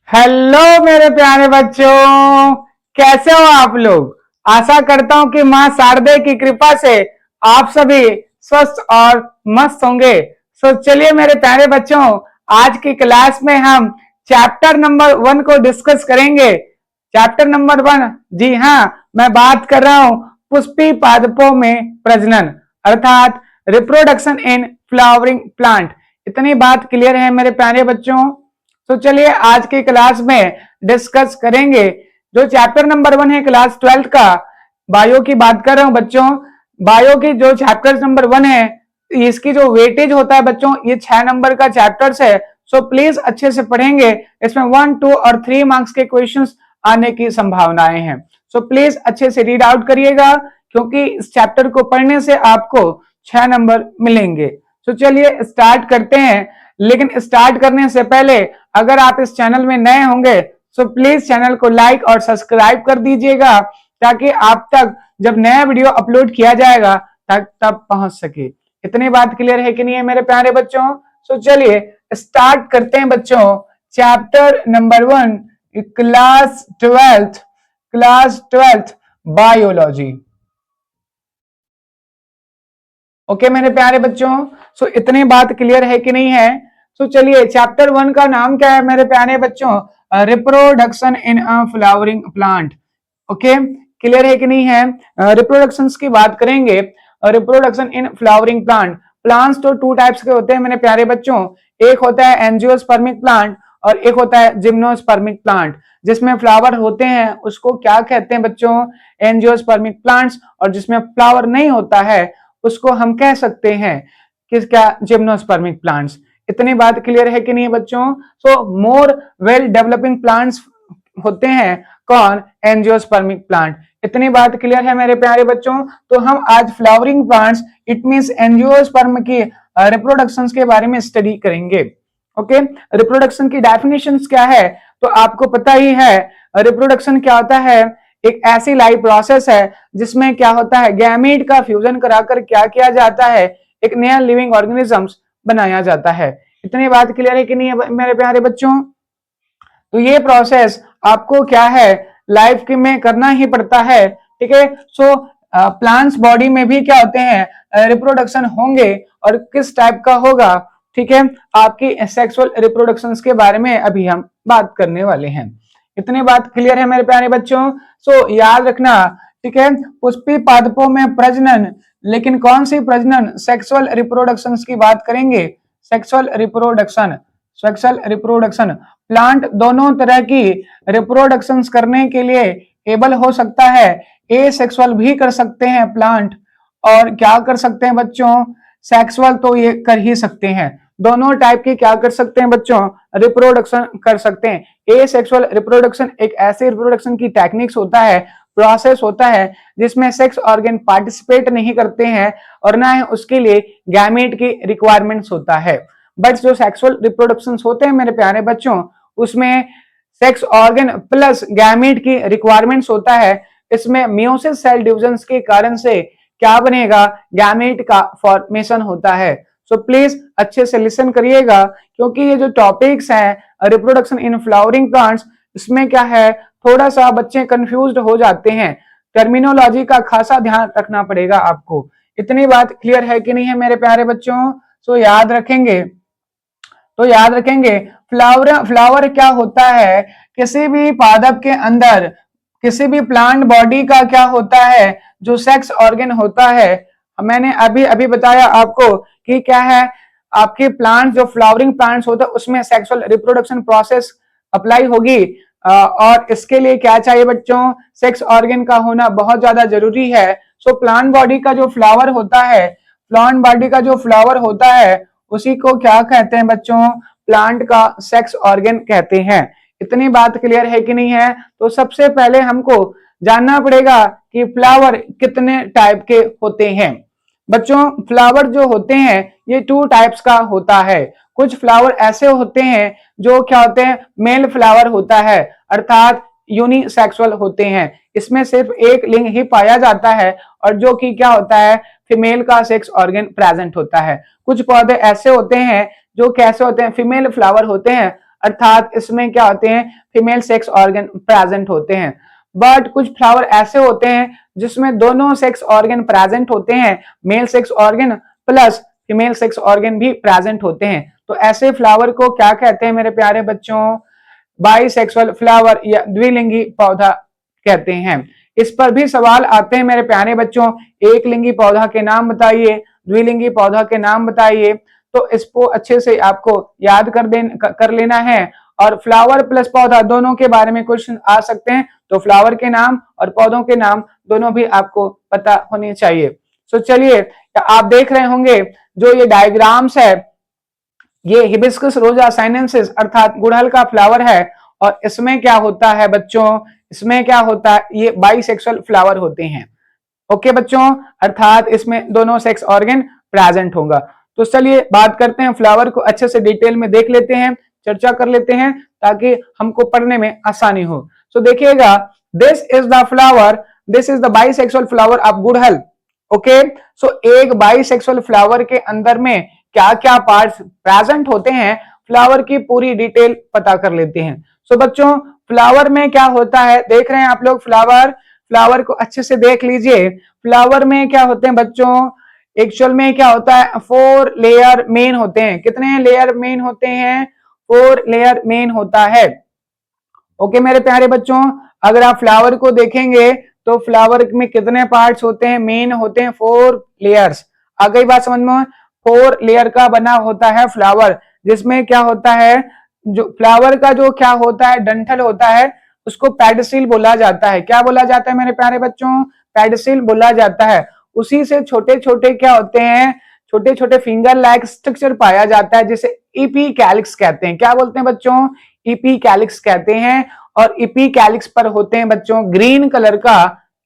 Hello मेरे प्यारे बच्चों, कैसे हो आप लोग। आशा करता हूं कि मां शारदे की कृपा से आप सभी स्वस्थ और मस्त होंगे। चलिए मेरे प्यारे बच्चों, आज की क्लास में हम चैप्टर नंबर 1 को डिस्कस करेंगे। चैप्टर नंबर 1, जी हाँ, मैं बात कर रहा हूं पुष्पी पादपों में प्रजनन अर्थात रिप्रोडक्शन इन फ्लावरिंग प्लांट। इतनी बात क्लियर है मेरे प्यारे बच्चों। तो चलिए आज की क्लास में डिस्कस करेंगे। जो चैप्टर नंबर 1 है क्लास 12 का, बायो की बात कर रहा हूं बच्चों। बायो की जो चैप्टर नंबर 1 है, इसकी जो वेटेज होता है बच्चों, ये 6 नंबर का चैप्टर्स है। सो प्लीज अच्छे से पढ़ेंगे, इसमें 1, 2 और 3 मार्क्स के क्वेश्चंस आने की संभावनाएं हैं। सो प्लीज अच्छे से रीड आउट करिएगा, क्योंकि इस चैप्टर को पढ़ने से आपको 6 नंबर मिलेंगे। तो चलिए स्टार्ट करते हैं। लेकिन स्टार्ट करने से पहले अगर आप इस चैनल में नए होंगे तो प्लीज चैनल को लाइक और सब्सक्राइब कर दीजिएगा, ताकि आप तक जब नया वीडियो अपलोड किया जाएगा तब पहुंच सके। इतनी बात क्लियर है कि नहीं है मेरे प्यारे बच्चों। तो चलिए स्टार्ट करते हैं बच्चों। Chapter number 1, class twelfth biology. Okay मेरे प्यारे बच्चों, सो इतनी बात क्लियर है कि नहीं है। सो चलिए चैप्टर 1 का नाम क्या है मेरे प्यारे बच्चों, reproduction in a flowering plant. Okay, clear है कि नहीं है। रिप्रोडक्शन की बात करेंगे। Reproduction in flowering plant. Plants तो 2 टाइप्स के होते हैं मेरे प्यारे बच्चों। एक होता है एंजियोस्पर्मिक प्लांट और एक होता है जिम्नोस्पर्मिक प्लांट। जिसमें फ्लावर होते हैं उसको क्या कहते हैं बच्चों, एंजियोस्पर्मिक प्लांट्स। और जिसमें फ्लावर नहीं होता है उसको हम कह सकते हैं किसका, जिम्नोस्पर्मिक प्लांट्स। इतनी बात क्लियर है कि नहीं बच्चों। सो मोर वेल डेवलपिंग प्लांट्स होते हैं कौन, एंजियोस्पर्मिक प्लांट। इतनी बात क्लियर है मेरे प्यारे बच्चों। तो हम आज flowering plants it means angiosperm की रिप्रोडक्शन के बारे में स्टडी करेंगे। ओके, रिप्रोडक्शन की डेफिनेशंस क्या है तो आपको पता ही है। रिप्रोडक्शन क्या होता है, एक ऐसी लाइफ प्रोसेस है जिसमें क्या होता है, गैमीट का फ्यूजन कराकर क्या किया जाता है, एक नया लिविंग ऑर्गेनिजम्स बनाया जाता है। इतनी बात क्लियर है कि नहीं है मेरे प्यारे बच्चों। तो ये प्रोसेस आपको क्या है, लाइफ के में करना ही पड़ता है। ठीक है। सो प्लांट्स बॉडी में भी क्या होते हैं, रिप्रोडक्शन होंगे और किस टाइप का होगा। ठीक है, आपकी सेक्सुअल रिप्रोडक्शन के बारे में अभी हम बात करने वाले हैं। इतनी बात क्लियर है मेरे प्यारे बच्चों। सो याद रखना, ठीक है, पुष्पी पादपों में प्रजनन, लेकिन कौन सी प्रजनन, सेक्सुअल रिप्रोडक्शन की बात करेंगे। Sexual reproduction, sexual reproduction plant दोनों तरह की रिप्रोडक्शन करने के लिए एबल हो सकता है। ए सेक्सुअल भी कर सकते हैं प्लांट, और क्या कर सकते हैं बच्चों, सेक्सुअल तो ये कर ही सकते हैं। दोनों टाइप के क्या कर सकते हैं बच्चों, रिप्रोडक्शन कर सकते हैं। ए सेक्सुअल रिप्रोडक्शन एक ऐसे रिप्रोडक्शन की टेक्निक्स होता है, प्रोसेस होता है जिसमें सेक्स ऑर्गन पार्टिसिपेट नहीं करते हैं और ना ही उसके लिए गैमेट की रिक्वायरमेंट्स होता है। बट जो सेक्सुअल रिप्रोडक्शन होते हैं मेरे प्यारे बच्चों, उसमें सेक्स ऑर्गन प्लस गैमेट की रिक्वायरमेंट्स होता है। इसमें मियोसिस सेल डिविजन के कारण से क्या बनेगा, गैमेट का फॉर्मेशन होता है। सो प्लीज अच्छे से लिसन करिएगा, क्योंकि ये जो टॉपिक्स हैं रिप्रोडक्शन इन फ्लावरिंग प्लांट्स, इसमें क्या है, थोड़ा सा बच्चे कंफ्यूज्ड हो जाते हैं। टर्मिनोलॉजी का खासा ध्यान रखना पड़ेगा आपको। इतनी बात क्लियर है कि नहीं है मेरे प्यारे बच्चों। सो याद रखेंगे, तो याद रखेंगे फ्लावर, फ्लावर क्या होता है, किसी भी पादप के अंदर, किसी भी प्लांट बॉडी का क्या होता है, जो सेक्स ऑर्गन होता है। मैंने अभी अभी बताया आपको कि क्या है, आपके प्लांट जो फ्लावरिंग प्लांट्स होते हैं उसमें सेक्सुअल रिप्रोडक्शन प्रोसेस अप्लाई होगी। और इसके लिए क्या चाहिए बच्चों, सेक्स ऑर्गन का होना बहुत ज्यादा जरूरी है। सो प्लांट बॉडी का जो फ्लावर होता है, प्लांट बॉडी का जो फ्लावर होता है उसी को क्या कहते हैं बच्चों, प्लांट का सेक्स ऑर्गन कहते हैं। इतनी बात क्लियर है कि नहीं है। तो सबसे पहले हमको जानना पड़ेगा कि फ्लावर कितने टाइप के होते हैं। बच्चों फ्लावर जो होते हैं ये 2 टाइप्स का होता है। कुछ फ्लावर ऐसे होते हैं जो क्या होते हैं, मेल फ्लावर होता है, अर्थात यूनिसेक्सुअल होते हैं। इसमें सिर्फ एक लिंग ही पाया जाता है और जो कि क्या होता है, फीमेल का सेक्स ऑर्गन प्रेजेंट होता है। कुछ पौधे ऐसे होते हैं जो कैसे होते हैं, फीमेल फ्लावर होते हैं, अर्थात इसमें क्या होते हैं, फीमेल सेक्स ऑर्गन प्रेजेंट होते हैं। बट कुछ फ्लावर ऐसे होते हैं जिसमें दोनों सेक्स ऑर्गन प्रेजेंट होते हैं, mail sex organ plus female sex organ भी प्रेजेंट होते हैं। तो ऐसे फ्लावर को क्या कहते हैं मेरे प्यारे बच्चों, बाइसेक्सुअल फ्लावर या द्विलिंगी पौधा कहते हैं। इस पर भी सवाल आते हैं मेरे प्यारे बच्चों, एक लिंगी पौधा के नाम बताइए, द्विलिंगी पौधा के नाम बताइए। तो इसको अच्छे से आपको याद कर लेना है। और फ्लावर प्लस पौधा दोनों के बारे में क्वेश्चन आ सकते हैं, तो फ्लावर के नाम और पौधों के नाम दोनों भी आपको पता होने चाहिए। सो चलिए, आप देख रहे होंगे जो ये डायग्राम्स है, ये हिबिस्कस रोजा साइनेंसिस अर्थात गुड़हल का फ्लावर है। और इसमें क्या होता है बच्चों, इसमें क्या होता है, ये बाइसेक्सुअल फ्लावर होते हैं। ओके बच्चों, अर्थात इसमें दोनों सेक्स ऑर्गन प्रेजेंट होगा। तो चलिए बात करते हैं, फ्लावर को अच्छे से डिटेल में देख लेते हैं, चर्चा कर लेते हैं ताकि हमको पढ़ने में आसानी हो। सो देखिएगा, this is the flower, this is the bisexual flower of गुड़हल। ओके, सो एक बाइसेक्सुअल फ्लावर के अंदर में क्या क्या पार्ट्स प्रेजेंट होते हैं, फ्लावर की पूरी डिटेल पता कर लेते हैं। सो बच्चों, फ्लावर में क्या होता है, देख रहे हैं आप लोग फ्लावर, फ्लावर को अच्छे से देख लीजिए। फ्लावर में क्या होते हैं बच्चों, एक्चुअल में क्या होता है, 4 लेयर मेन होते हैं। कितने लेयर मेन होते हैं, 4 लेयर मेन होता है। ओके मेरे प्यारे बच्चों, अगर आप फ्लावर को देखेंगे तो फ्लावर में कितने पार्ट्स होते हैं, मेन होते हैं 4 लेयर्स। आ गई बात समझ में, 4 लेयर का बना होता है फ्लावर, जिसमें क्या होता है, जो फ्लावर का जो क्या होता है, डंठल होता है, उसको पेडिसिल बोला जाता है। क्या बोला जाता है मेरे प्यारे बच्चों, पेडिसिल बोला जाता है। उसी से छोटे छोटे क्या होते हैं, छोटे छोटे फिंगर लाइक स्ट्रक्चर पाया जाता है, जिसे इपीकैलिक्स कहते हैं। क्या बोलते हैं बच्चों, इपीकैलिक्स कहते हैं। और इपीकैलिक्स पर होते हैं बच्चों ग्रीन कलर का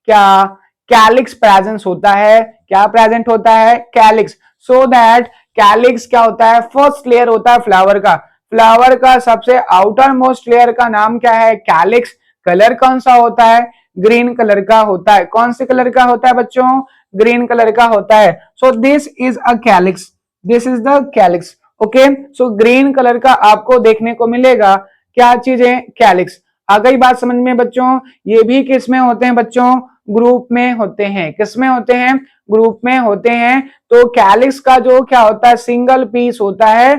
क्या, कैलिक्स प्रेजेंस होता है। क्या प्रेजेंट होता है, कैलिक्स। सो दैट कैलिक्स क्या होता है, फर्स्ट लेयर होता है फ्लावर का। फ्लावर का सबसे आउटर मोस्ट लेयर का नाम क्या है, कैलिक्स। कलर कौन सा होता है, ग्रीन कलर का होता है। कौन से कलर का होता है बच्चों, ग्रीन कलर का होता है। So this is a calyx, this is the calyx. Okay, so green colour का आपको देखने को मिलेगा, क्या चीज है, कैलिक्स। आ गई बात समझ में बच्चों, ये भी किस में होते हैं बच्चों, ग्रुप में होते हैं। किस में होते हैं, ग्रुप में होते हैं। तो कैलिक्स का जो क्या होता है, सिंगल पीस होता है,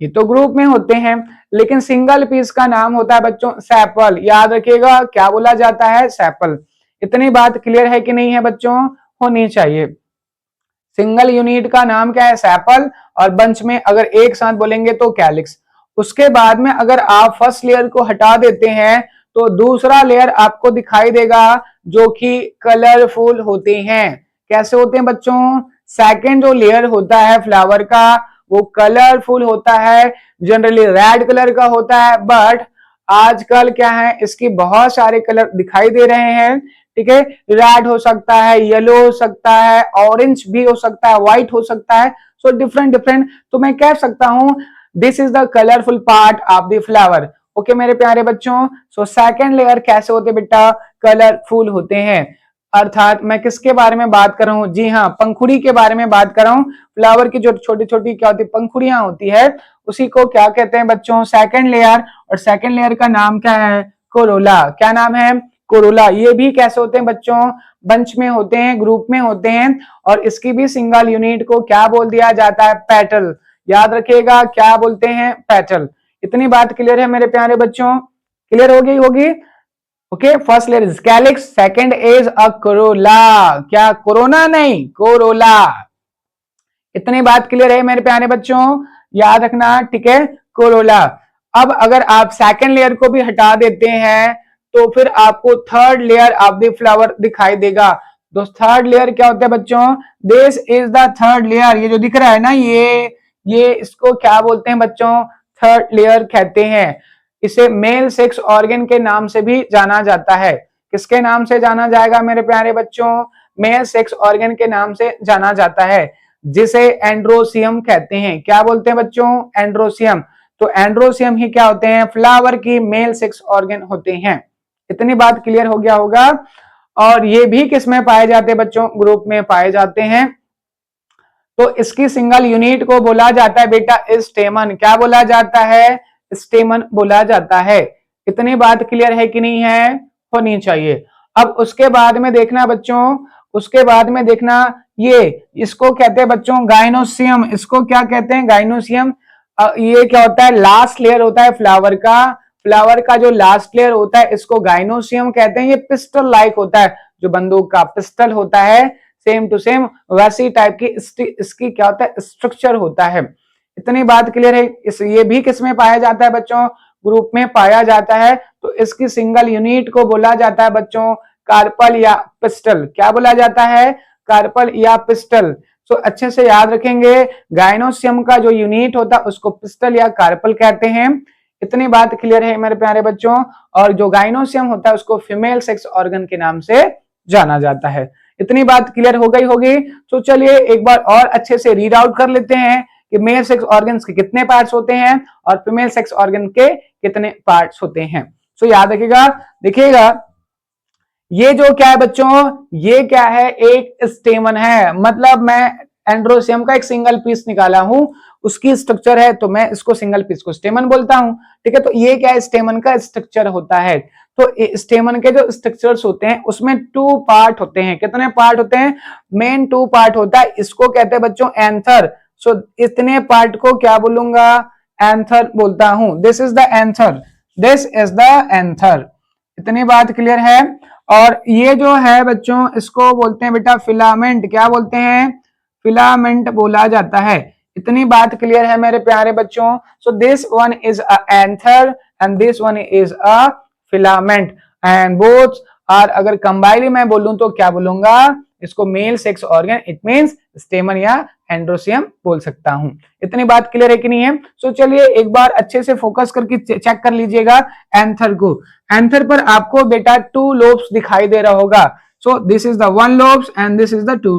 ये तो ग्रुप में होते हैं, लेकिन सिंगल पीस का नाम होता है बच्चों सेपल। याद रखिएगा, क्या बोला जाता है, सेपल। इतनी बात क्लियर है कि नहीं है बच्चों, होनी चाहिए। सिंगल यूनिट का नाम क्या है, सेपल। और बंच में अगर एक साथ बोलेंगे तो कैलिक्स। उसके बाद में अगर आप फर्स्ट लेयर को हटा देते हैं तो दूसरा लेयर आपको दिखाई देगा, जो कि कलरफुल होते हैं। कैसे होते हैं बच्चों, सेकंड जो लेयर होता है फ्लावर का वो कलरफुल होता है, जनरली रेड कलर का होता है। बट आजकल क्या है, इसकी बहुत सारे कलर दिखाई दे रहे हैं। ठीक है, रेड हो सकता है, येलो हो सकता है, ऑरेंज भी हो सकता है, व्हाइट हो सकता है। सो डिफरेंट डिफरेंट, तो मैं कह सकता हूं this is the colourful part of the flower. Okay मेरे प्यारे बच्चों, सो सेकंड लेयर कैसे होते बेटा, कलरफुल होते हैं। अर्थात मैं किसके बारे में बात कर रहा हूं, जी हाँ, पंखुड़ी के बारे में बात कर रहा हूं। फ्लावर की जो छोटी छोटी क्या होती है, पंखुड़ियां होती है, उसी को क्या कहते हैं बच्चों, सेकंड लेयर। और सेकंड लेयर का नाम क्या है, कोरोला। क्या नाम है, कोरोला। ये भी कैसे होते हैं बच्चों, बंच में होते हैं, ग्रुप में होते हैं। और इसकी भी सिंगल यूनिट को क्या बोल दिया जाता है, पेटल। याद रखिएगा, क्या बोलते हैं, पेटल। इतनी बात क्लियर है मेरे प्यारे बच्चों, क्लियर हो गई होगी। Okay, first layer is calyx, second is a Corolla. क्या, कोरोना नहीं, कोरोला। इतनी बात क्लियर है मेरे प्यारे बच्चों, याद रखना, ठीक है, कोरोला। अब अगर आप सेकंड लेयर को भी हटा देते हैं तो फिर आपको third layer of the flower दिखाई देगा। दोस्त थर्ड लेयर क्या होता है बच्चों, this is the third layer. ये जो दिख रहा है ना, ये इसको क्या बोलते हैं बच्चों, थर्ड लेयर कहते हैं। इसे मेल सेक्स ऑर्गन के नाम से भी जाना जाता है। किसके नाम से जाना जाएगा मेरे प्यारे बच्चों, मेल सेक्स ऑर्गन के नाम से जाना जाता है, जिसे एंड्रोसियम कहते हैं। क्या बोलते हैं बच्चों, एंड्रोसियम। तो एंड्रोसियम ही क्या होते हैं, फ्लावर की मेल सेक्स ऑर्गन होते हैं। इतनी बात क्लियर हो गया होगा। और ये भी किस में पाए जाते हैं बच्चों, ग्रुप में पाए जाते हैं। तो इसकी सिंगल यूनिट को बोला जाता है बेटा स्टेमन। क्या बोला जाता है, स्टेमन बोला जाता है। इतनी बात क्लियर है कि नहीं है, होनी चाहिए। अब उसके बाद में देखना बच्चों, उसके बाद में देखना, ये इसको कहते हैं बच्चों गाइनोसियम। इसको क्या कहते हैं, गाइनोसियम। ये क्या होता है, लास्ट लेयर होता है फ्लावर का। फ्लावर का जो लास्ट लेयर होता है इसको गाइनोसियम कहते हैं। ये पिस्टल लाइक होता है, जो बंदूक का पिस्टल होता है सेम टू सेम वैसी टाइप की इसकी क्या होता है, स्ट्रक्चर होता है। इतनी बात क्लियर है। ये भी किस में पाया जाता है बच्चों, ग्रुप में पाया जाता है। तो इसकी सिंगल यूनिट को बोला जाता है बच्चों कार्पल या पिस्टल। क्या बोला जाता है, कार्पल या पिस्टल। तो अच्छे से याद रखेंगे, गाइनोसियम का जो यूनिट होता है उसको पिस्टल या कार्पल कहते हैं। इतनी बात क्लियर है मेरे प्यारे बच्चों। और जो गाइनोसियम होता है उसको फीमेल सेक्स ऑर्गन के नाम से जाना जाता है। इतनी बात क्लियर हो गई होगी। तो चलिए एक बार और अच्छे से रीड आउट कर लेते हैं कि मेल सेक्स ऑर्गन्स के कितने पार्ट्स होते हैं और फीमेल सेक्स ऑर्गन के कितने पार्ट्स होते हैं। तो याद रखिएगा, देखिएगा ये जो क्या है बच्चों, ये क्या है, एक स्टेमन है। मतलब मैं एंड्रोसियम का एक सिंगल पीस निकाला हूं, उसकी स्ट्रक्चर है, तो मैं इसको सिंगल पीस को स्टेमन बोलता हूं। ठीक है, तो ये क्या है, स्टेमन का स्ट्रक्चर होता है। तो स्टेमन के जो स्ट्रक्चर्स होते हैं उसमें 2 पार्ट होते हैं। कितने पार्ट होते हैं, मेन 2 पार्ट होता है। इसको कहते हैं बच्चों एंथर। सो इतने पार्ट को क्या बोलूंगा, एंथर बोलता हूं। This is the anther, this is the anther. इतनी बात क्लियर है। और ये जो है बच्चों इसको बोलते हैं बेटा फिलामेंट। क्या बोलते हैं, फिलामेंट बोला जाता है। इतनी बात क्लियर है मेरे प्यारे बच्चों। So this one is a anther and this one is a filament and both are, अगर कंबाइनली मैं बोलूं तो क्या बोलूंगा, इसको male sex organ, it means stamen या एंड्रोसियम बोल सकता हूं। इतनी बात क्लियर है कि नहीं है। सो चलिए एक बार अच्छे से फोकस करके चेक कर लीजिएगा एंथर को। एंथर पर आपको बेटा 2 लोब्स दिखाई दे रहा होगा। So this is the 1 lobes and this is the 2।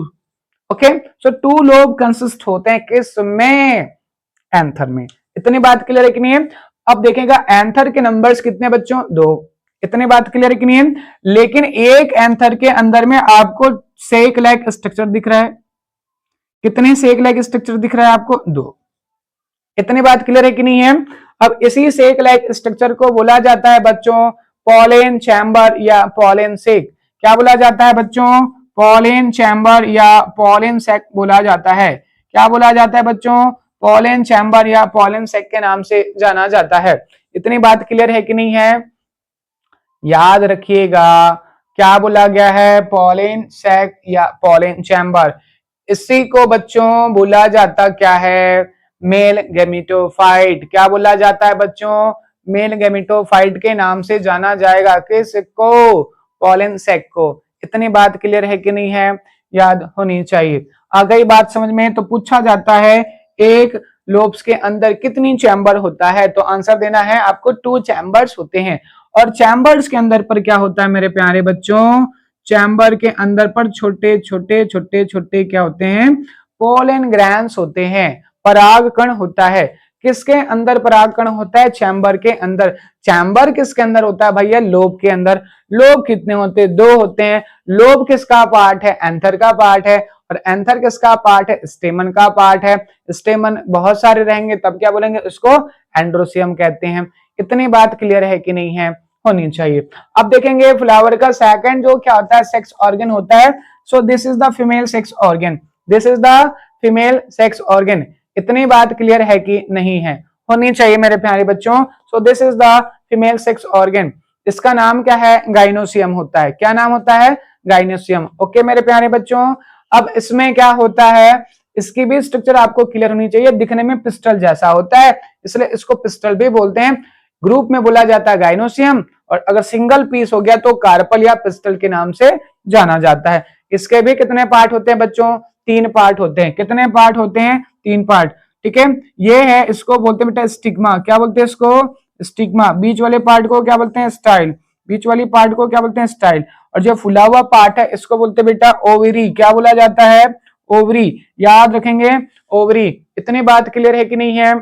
Okay, so 2 lobe consist होते हैं किस में, एंथर में। इतनी बात क्लियर है कि नहीं है। अब देखेगा एंथर के नंबर्स कितने बच्चों, 2। इतनी बात क्लियर है कि नहीं है। लेकिन एक एंथर के अंदर में आपको सेक लाइक स्ट्रक्चर दिख रहा है। कितने सेक लाइक स्ट्रक्चर दिख रहा है आपको, 2। इतनी बात क्लियर है कि नहीं है। अब इसी सेक लाइक स्ट्रक्चर को बोला जाता है बच्चों पॉलन चैम्बर या पॉलन सेक। क्या बोला जाता है बच्चों, पॉलन चैम्बर या पॉलन सेक बोला जाता है। क्या बोला जाता है बच्चों, पॉलन चैम्बर या पॉलन सेक के नाम से जाना जाता है। इतनी बात क्लियर है कि नहीं है, याद रखिएगा क्या बोला गया है, पॉलन सेक या पॉलन चैम्बर। इसी को बच्चों बोला जाता क्या है, मेल गैमेटोफाइट। क्या बोला जाता है बच्चों, मेल गैमेटोफाइट के नाम से जाना जाएगा। किसको, पॉलन सेक को। इतनी बात क्लियर है कि नहीं है, याद होनी चाहिए। आ गई बात समझ में। तो पूछा जाता है एक लोब्स के अंदर कितनी चैम्बर होता है, तो आंसर देना है आपको 2 चैम्बर्स होते हैं। और चैम्बर्स के अंदर पर क्या होता है मेरे प्यारे बच्चों, चैम्बर के अंदर पर छोटे छोटे छोटे छोटे क्या होते हैं, पोलन ग्रैंस होते हैं, परागकण होता है। किसके अंदर परागकण होता है, चैम्बर के अंदर। चैम्बर किसके अंदर होता है भैया, लोब के अंदर। लोब कितने होते हैं, 2 होते हैं। लोब किसका पार्ट है, एंथर का पार्ट है। और एंथर किसका पार्ट है, स्टेमन का पार्ट है। स्टेमन बहुत सारे रहेंगे तब क्या बोलेंगे, उसको एंड्रोसियम कहते हैं। इतनी बात क्लियर है कि नहीं है, होनी चाहिए। अब देखेंगे फ्लावर का सेकंड जो क्या होता है, सेक्स ऑर्गन होता है। So this is the female sex organ, this is the female sex organ. इतनी बात क्लियर है कि नहीं है, होनी चाहिए मेरे प्यारे बच्चों। So this is the female sex organ. इसका नाम क्या है, गाइनोसियम होता है। क्या नाम होता है, गाइनोसियम। ओके मेरे प्यारे बच्चों। अब इसमें क्या होता है, इसकी भी स्ट्रक्चर आपको क्लियर होनी चाहिए। दिखने में पिस्टल जैसा होता है, इसलिए इसको पिस्टल भी बोलते हैं। ग्रुप में बोला जाता है गाइनोसियम, और अगर सिंगल पीस हो गया तो कार्पल या पिस्टल के नाम से जाना जाता है। इसके भी कितने पार्ट होते हैं बच्चों, 3 पार्ट होते हैं। कितने पार्ट होते हैं, 3 पार्ट। ठीक है, ये है, इसको बोलते हैं बेटा स्टिग्मा। क्या बोलते हैं इसको, स्टिग्मा। बीच वाले पार्ट को क्या बोलते हैं, स्टाइल। बीच वाली पार्ट को क्या बोलते हैं, स्टाइल। और जो फुला हुआ पार्ट है इसको बोलते हैं बेटा ओवरी। क्या बोला जाता है, ओवरी। याद रखेंगे, ओवरी। इतनी बात क्लियर है कि नहीं है,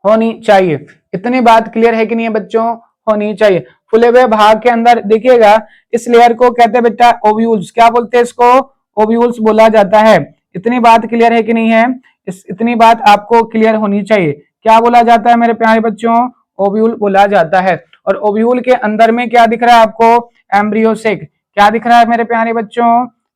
होनी चाहिए। इतनी बात क्लियर है कि नहीं है बच्चों, होनी चाहिए। फुले हुए भाग के अंदर देखिएगा, इस लेयर को कहते हैं बेटा ओव्यूल्स। क्या बोलते हैं इसको, ओव्यूल्स बोला जाता है। इतनी बात क्लियर है कि नहीं है, इतनी बात आपको क्लियर होनी चाहिए। क्या बोला जाता है मेरे प्यारे बच्चों? ओव्यूल बोला जाता है। और ओव्यूल के अंदर में क्या दिख रहा है आपको? Embryo sac. क्या दिख रहा है मेरे प्यारे बच्चों?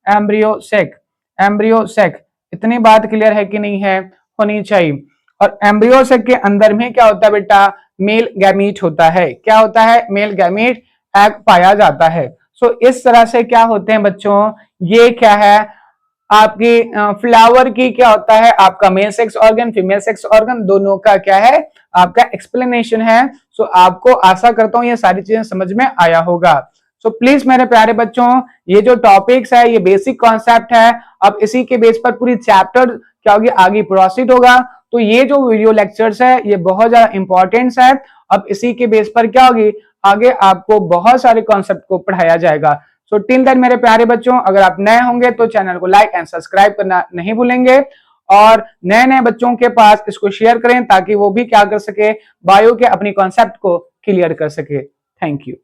Embryo sac. Embryo sac. इतनी बात क्लियर है कि नहीं है? होनी चाहिए। और एम्ब्रियो सेक के अंदर में क्या होता है बेटा? मेल गैमीट होता है। क्या होता है? मेल गैमीट, एग पाया जाता है। सो इस तरह से क्या होते हैं बच्चों? ये क्या है आपकी फ्लावर की क्या होता है? आपका mail sex organ, female sex organ, दोनों का क्या है? आपका एक्सप्लेनेशन है। सो आपको आशा करता हूं ये सारी चीजें समझ में आया होगा। सो प्लीज मेरे प्यारे बच्चों, ये जो टॉपिक्स है ये बेसिक कॉन्सेप्ट है। अब इसी के बेस पर पूरी चैप्टर क्या होगी, आगे प्रोसीड होगा। तो ये जो वीडियो लेक्चर्स है ये बहुत ज्यादा इंपॉर्टेंट है। अब इसी के बेस पर क्या होगी, आगे आपको बहुत सारे कॉन्सेप्ट को पढ़ाया जाएगा। सो टिल देन मेरे प्यारे बच्चों, अगर आप नए होंगे तो चैनल को लाइक एंड सब्सक्राइब करना नहीं भूलेंगे। और नए नए बच्चों के पास इसको शेयर करें ताकि वो भी क्या कर सके, बायो के अपनी कॉन्सेप्ट को क्लियर कर सके। Thank you.